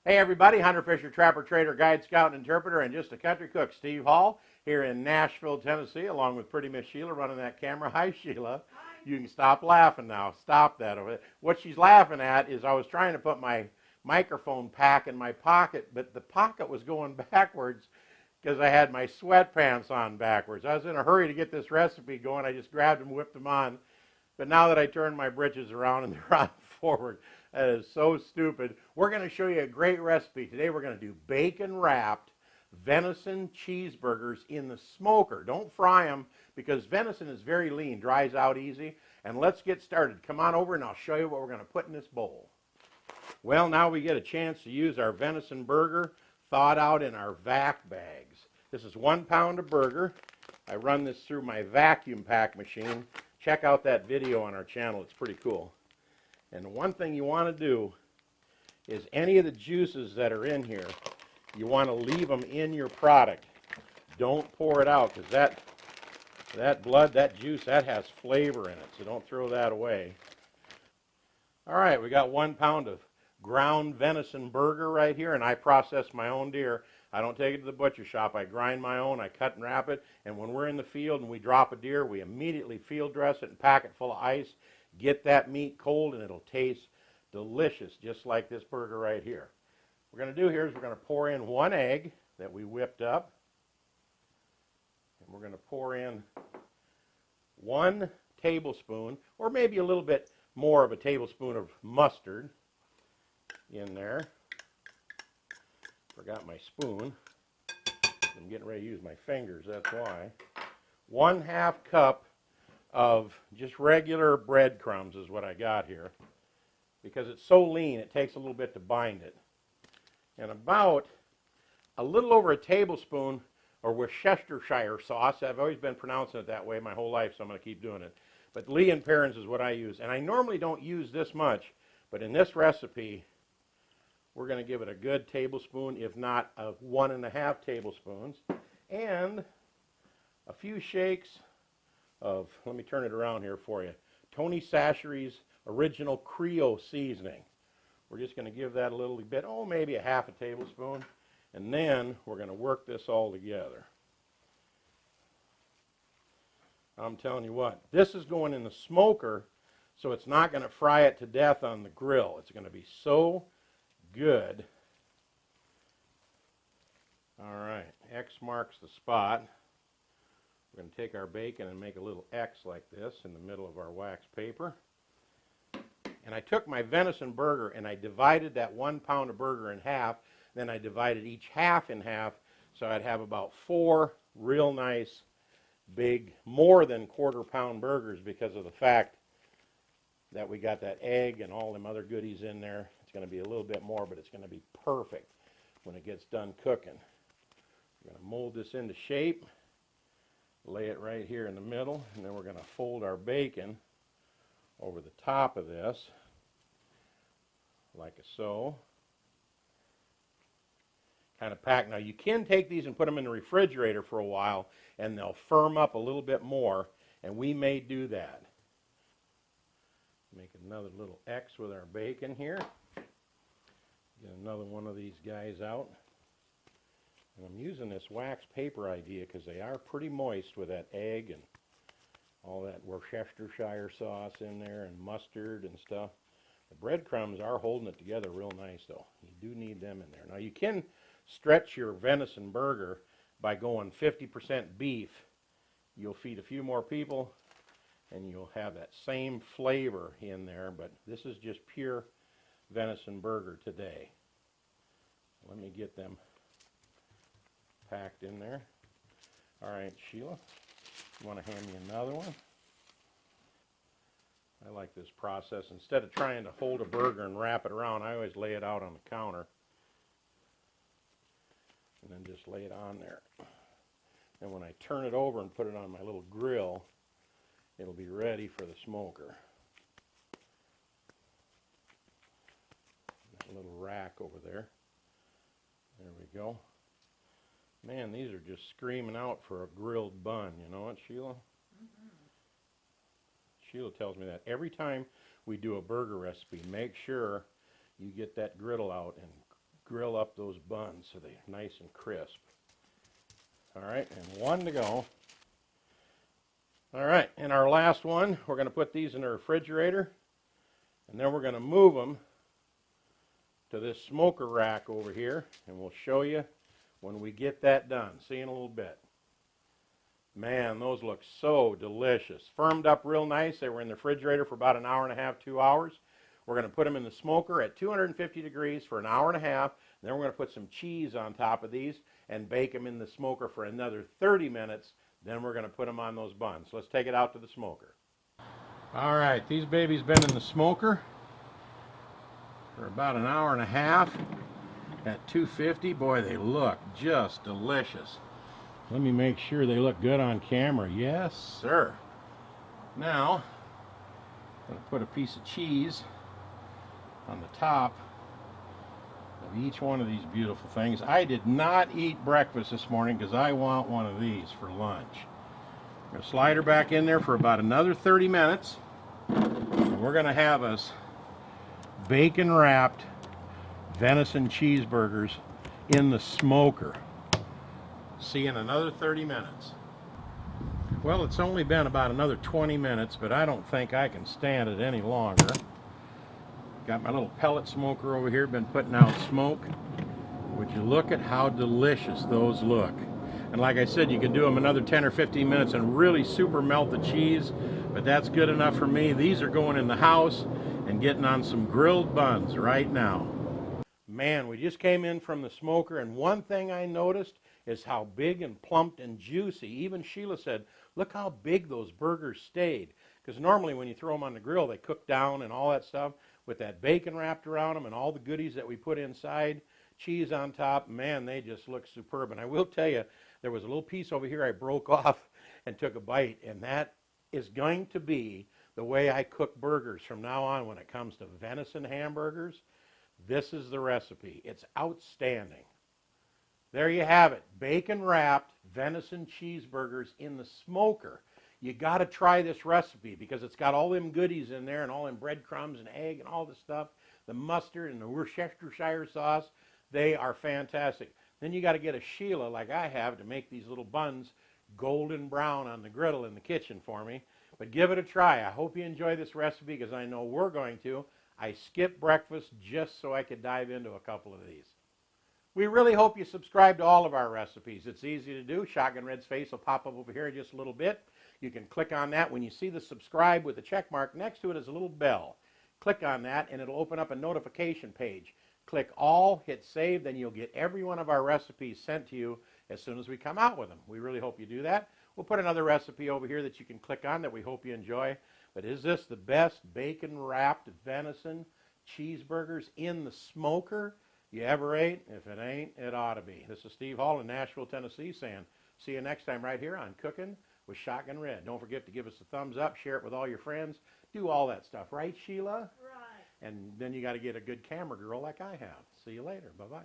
Hey everybody, Hunter Fisher, Trapper, Trader, Guide, Scout, and Interpreter, and just a country cook, Steve Hall, here in Nashville, Tennessee, along with pretty Miss Sheila running that camera. Hi Sheila. Hi. You can stop laughing now. Stop that. What she's laughing at is I was trying to put my microphone pack in my pocket, but the pocket was going backwards because I had my sweatpants on backwards. I was in a hurry to get this recipe going. I just grabbed them, whipped them on. But now that I turned my britches around and they're on forward, that is so stupid. We're going to show you a great recipe. Today we're going to do bacon-wrapped venison cheeseburgers in the smoker. Don't fry them because venison is very lean, dries out easy. And let's get started. Come on over and I'll show you what we're going to put in this bowl. Well, now we get a chance to use our venison burger thawed out in our vac bags. This is 1 pound of burger. I run this through my vacuum pack machine. Check out that video on our channel. It's pretty cool. And the one thing you want to do is any of the juices that are in here, you want to leave them in your product. Don't pour it out because that blood, that juice, that has flavor in it. So don't throw that away. All right, we got 1 pound of ground venison burger right here, and I process my own deer. I don't take it to the butcher shop. I grind my own, I cut and wrap it, and when we're in the field and we drop a deer, we immediately field dress it and pack it full of ice. Get that meat cold and it'll taste delicious, just like this burger right here. What we're going to do here is we're going to pour in 1 egg that we whipped up, and we're going to pour in 1 tablespoon, or maybe a little bit more of a tablespoon of mustard in there. Forgot my spoon. I'm getting ready to use my fingers, that's why. 1/2 cup of just regular breadcrumbs is what I got here. Because it's so lean, it takes a little bit to bind it. And about a little over a tablespoon of Worcestershire sauce. I've always been pronouncing it that way my whole life, so I'm going to keep doing it. But Lee and Perrins is what I use. And I normally don't use this much, but in this recipe, we're going to give it a good tablespoon, if not 1.5 tablespoons. And a few shakes of, let me turn it around here for you, Tony Chachere's original Creole seasoning. We're just going to give that a little bit, maybe 1/2 tablespoon. And then we're going to work this all together. I'm telling you what, this is going in the smoker, so it's not going to fry it to death on the grill. It's going to be so good. All right, X marks the spot. We're going to take our bacon and make a little X like this in the middle of our wax paper. And I took my venison burger and I divided that 1 pound of burger in half. Then I divided each half in half, so I'd have about 4 real nice, big, more than 1/4 pound burgers because of the fact that we got that egg and all them other goodies in there. It's going to be a little bit more, but it's going to be perfect when it gets done cooking. We're going to mold this into shape, lay it right here in the middle, and then we're going to fold our bacon over the top of this, like so. Kind of pack. Now you can take these and put them in the refrigerator for a while, and they'll firm up a little bit more, and we may do that. Make another little X with our bacon here. Get another one of these guys out. And I'm using this wax paper idea because they are pretty moist with that egg and all that Worcestershire sauce in there and mustard and stuff. The breadcrumbs are holding it together real nice though. You do need them in there. Now you can stretch your venison burger by going 50% beef. You'll feed a few more people and you'll have that same flavor in there, but this is just pure venison burger today. Let me get them packed in there. All right, Sheila, you want to hand me another one? I like this process. Instead of trying to hold a burger and wrap it around, I always lay it out on the counter and then just lay it on there. And when I turn it over and put it on my little grill, it'll be ready for the smoker. That little rack over there. There we go. Man, these are just screaming out for a grilled bun. You know what, Sheila? Mm-hmm. Sheila tells me that every time we do a burger recipe, make sure you get that griddle out and grill up those buns so they're nice and crisp. All right, and one to go. All right, and our last one, we're going to put these in the refrigerator, and then we're going to move them to this smoker rack over here, and we'll show you when we get that done. See you in a little bit. Man, those look so delicious. Firmed up real nice. They were in the refrigerator for about an hour and a half, 2 hours. We're going to put them in the smoker at 250 degrees for an hour and a half. And then we're going to put some cheese on top of these and bake them in the smoker for another 30 minutes. Then we're going to put them on those buns. Let's take it out to the smoker. All right, these babies been in the smoker for about an hour and a half at 250. Boy, they look just delicious. Let me make sure they look good on camera. Yes, sir. Now, I'm going to put a piece of cheese on the top of each one of these beautiful things. I did not eat breakfast this morning because I want one of these for lunch. I'm going to slide her back in there for about another 30 minutes. And we're going to have us bacon wrapped venison cheeseburgers in the smoker. See you in another 30 minutes. Well, it's only been about another 20 minutes, but I don't think I can stand it any longer. Got my little pellet smoker over here, been putting out smoke. Would you look at how delicious those look? And like I said, you can do them another 10 or 15 minutes and really super melt the cheese, but that's good enough for me. These are going in the house and getting on some grilled buns right now. Man, we just came in from the smoker, and one thing I noticed is how big and plumped and juicy. Even Sheila said, look how big those burgers stayed. Because normally when you throw them on the grill, they cook down and all that stuff. With that bacon wrapped around them and all the goodies that we put inside, cheese on top, man, they just look superb. And I will tell you, there was a little piece over here I broke off and took a bite, and that is going to be the way I cook burgers from now on when it comes to venison hamburgers. This is the recipe. It's outstanding. There you have it, bacon wrapped venison cheeseburgers in the smoker. You got to try this recipe because it's got all them goodies in there and all them breadcrumbs and egg and all this stuff, the mustard and the Worcestershire sauce. They are fantastic. Then you got to get a Sheila like I have to make these little buns golden brown on the griddle in the kitchen for me. But give it a try. I hope you enjoy this recipe because I know we're going to. I skipped breakfast just so I could dive into a couple of these. We really hope you subscribe to all of our recipes. It's easy to do. Shotgun Red's face will pop up over here in just a little bit. You can click on that. When you see the subscribe with the check mark, next to it is a little bell. Click on that and it'll open up a notification page. Click all, hit save, then you'll get every one of our recipes sent to you as soon as we come out with them. We really hope you do that. We'll put another recipe over here that you can click on that we hope you enjoy. But is this the best bacon wrapped venison cheeseburgers in the smoker you ever ate? If it ain't, it ought to be. This is Steve Hall in Nashville, Tennessee saying see you next time right here on Cooking with Shotgun Red. Don't forget to give us a thumbs up, share it with all your friends, do all that stuff. Right, Sheila? Right. And then you got to get a good camera girl like I have. See you later. Bye-bye.